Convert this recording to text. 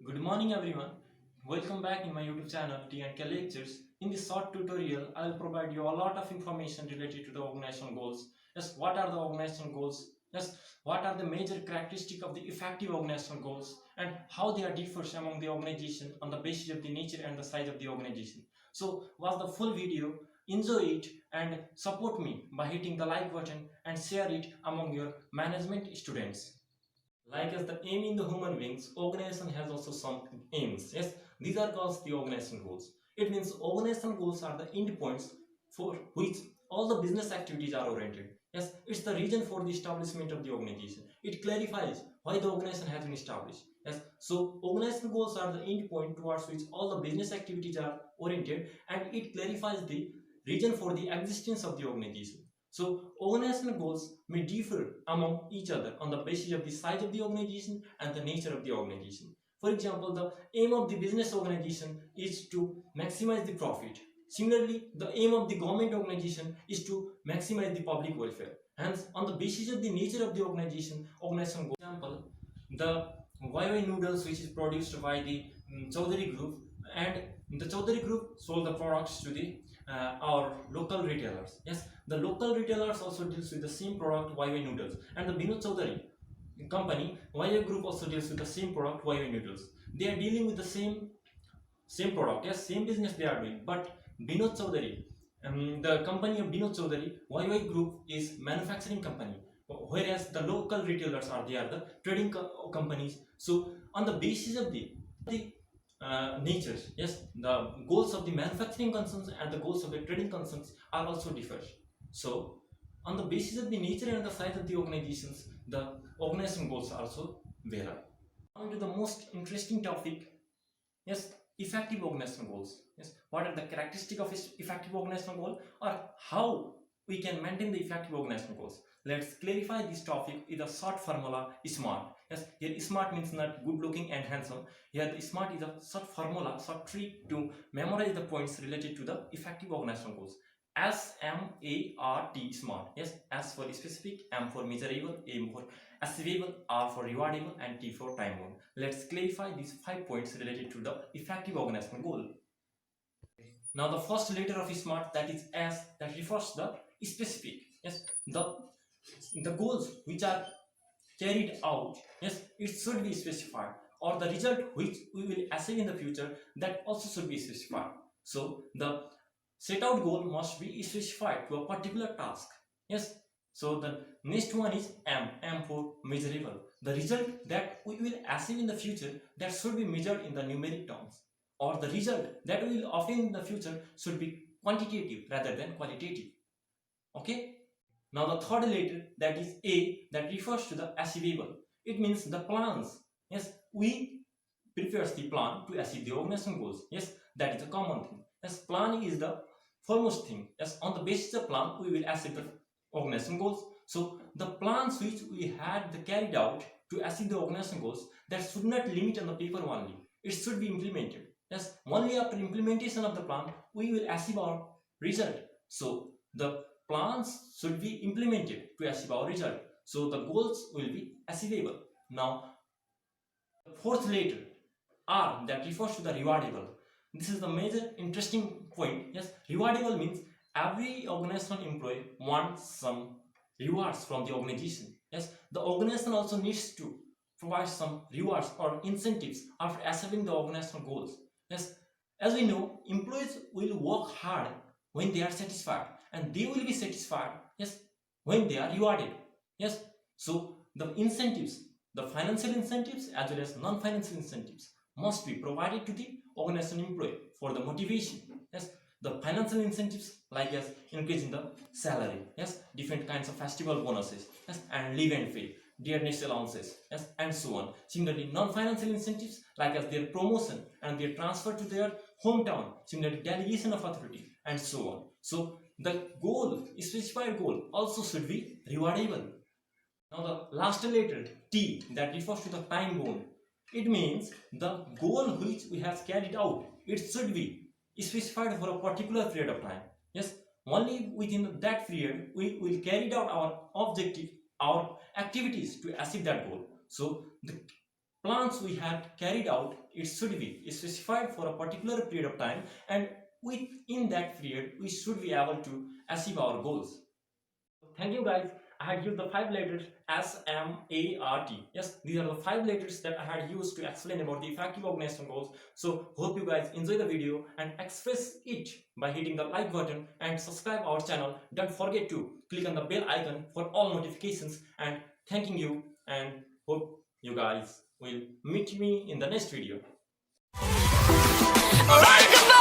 Good morning everyone. Welcome back in my YouTube channel T&K Lectures. In this short tutorial, I will provide you a lot of information related to the organizational goals. Yes, what are the organizational goals? Yes, what are the major characteristics of the effective organizational goals and how they are differs among the organization on the basis of the nature and the size of the organization. So watch the full video, enjoy it and support me by hitting the like button and share it among your management students. Like as the aim in the human beings, organization has also some aims. Yes, these are called the organizational goals. It means organizational goals are the endpoints for which all the business activities are oriented. Yes, it's the reason for the establishment of the organization. It clarifies why the organization has been established. Yes, so organizational goals are the endpoint towards which all the business activities are oriented, and it clarifies the reason for the existence of the organization. So organizational goals may differ among each other on the basis of the size of the organization and the nature of the organization. For example, the aim of the business organization is to maximize the profit. Similarly, the aim of the government organization is to maximize the public welfare. Hence, on the basis of the nature of the organization goals. For example, the YY noodles which is produced by the Chaudhary group, and the Chaudhary group sold the products to the our local retailers. Yes, the local retailers also deals with the same product YY noodles, and the Binod Chaudhary company YY group also deals with the same product YY noodles. They are dealing with the same product. Yes, same business they are doing, but Binod Chaudhary, the company of Binod Chaudhary YY group is manufacturing company, whereas the local retailers are the trading companies. So on the basis of the natures, yes, the goals of the manufacturing concerns and the goals of the trading concerns are also different. So on the basis of the nature and the size of the organizations, the organization goals also vary. Now to the most interesting topic. Yes, effective organizational goals. Yes, what are the characteristics of effective organizational goal, or how we can maintain the effective organizational goals? Let's clarify this topic with a short formula SMART. Yes, here SMART means not good looking and handsome. Here the SMART is a short formula, short trick to memorize the points related to the effective organizational goals. SMART, SMART. Yes, S for specific, M for measurable, A for achievable, R for rewardable, and T for time bound. Let's clarify these 5 points related to the effective organizational goal. Now the first letter of SMART, that is S, that refers to the specific. Yes, the goals which are carried out, yes, it should be specified, or the result which we will achieve in the future, that also should be specified. So the set out goal must be specified to a particular task. Yes, so the next one is M for measurable. The result that we will achieve in the future, that should be measured in the numeric terms, or the result that we will obtain in the future should be quantitative rather than qualitative. Okay. Now the third letter, that is A, that refers to the achievable. It means the plans. Yes, we prepares the plan to achieve the organizational goals. Yes, that is a common thing. Yes, plan is the foremost thing. Yes, on the basis of plan, we will achieve the organizational goals. So the plans which we had carried out to achieve the organizational goals, that should not limit on the paper only. It should be implemented. Yes, only after implementation of the plan, we will achieve our result. So the plans should be implemented to achieve our result. So the goals will be achievable. Now, the fourth letter, R, that refers to the rewardable. This is the major interesting point. Yes, rewardable means every organizational employee wants some rewards from the organization. Yes, the organization also needs to provide some rewards or incentives after achieving the organizational goals. Yes, as we know, employees will work hard when they are satisfied, and they will be satisfied, yes, when they are rewarded. Yes, so the incentives, the financial incentives as well as non-financial incentives, must be provided to the organizational employee for the motivation. Yes, the financial incentives like as increase in the salary, yes, different kinds of festival bonuses, yes, and leave and pay, dearness allowances, yes, and so on. Similarly, non-financial incentives like as their promotion and their transfer to their hometown, similarly delegation of authority, and so on. So the goal, specified goal, also should be rewardable. Now the last letter T, that refers to the time bound. It means the goal which we have carried out, it should be specified for a particular period of time. Yes, only within that period we will carry out our objective, our activities to achieve that goal. So the plans we had carried out, it should be specified for a particular period of time, and within that period we should be able to achieve our goals. Thank you guys. I had used the 5 letters SMART. Yes, these are the 5 letters that I had used to explain about the effective organizational goals. So hope you guys enjoy the video and express it by hitting the like button and subscribe our channel. Don't forget to click on the bell icon for all notifications, and thanking you, and hope you guys will meet me in the next video. Alright.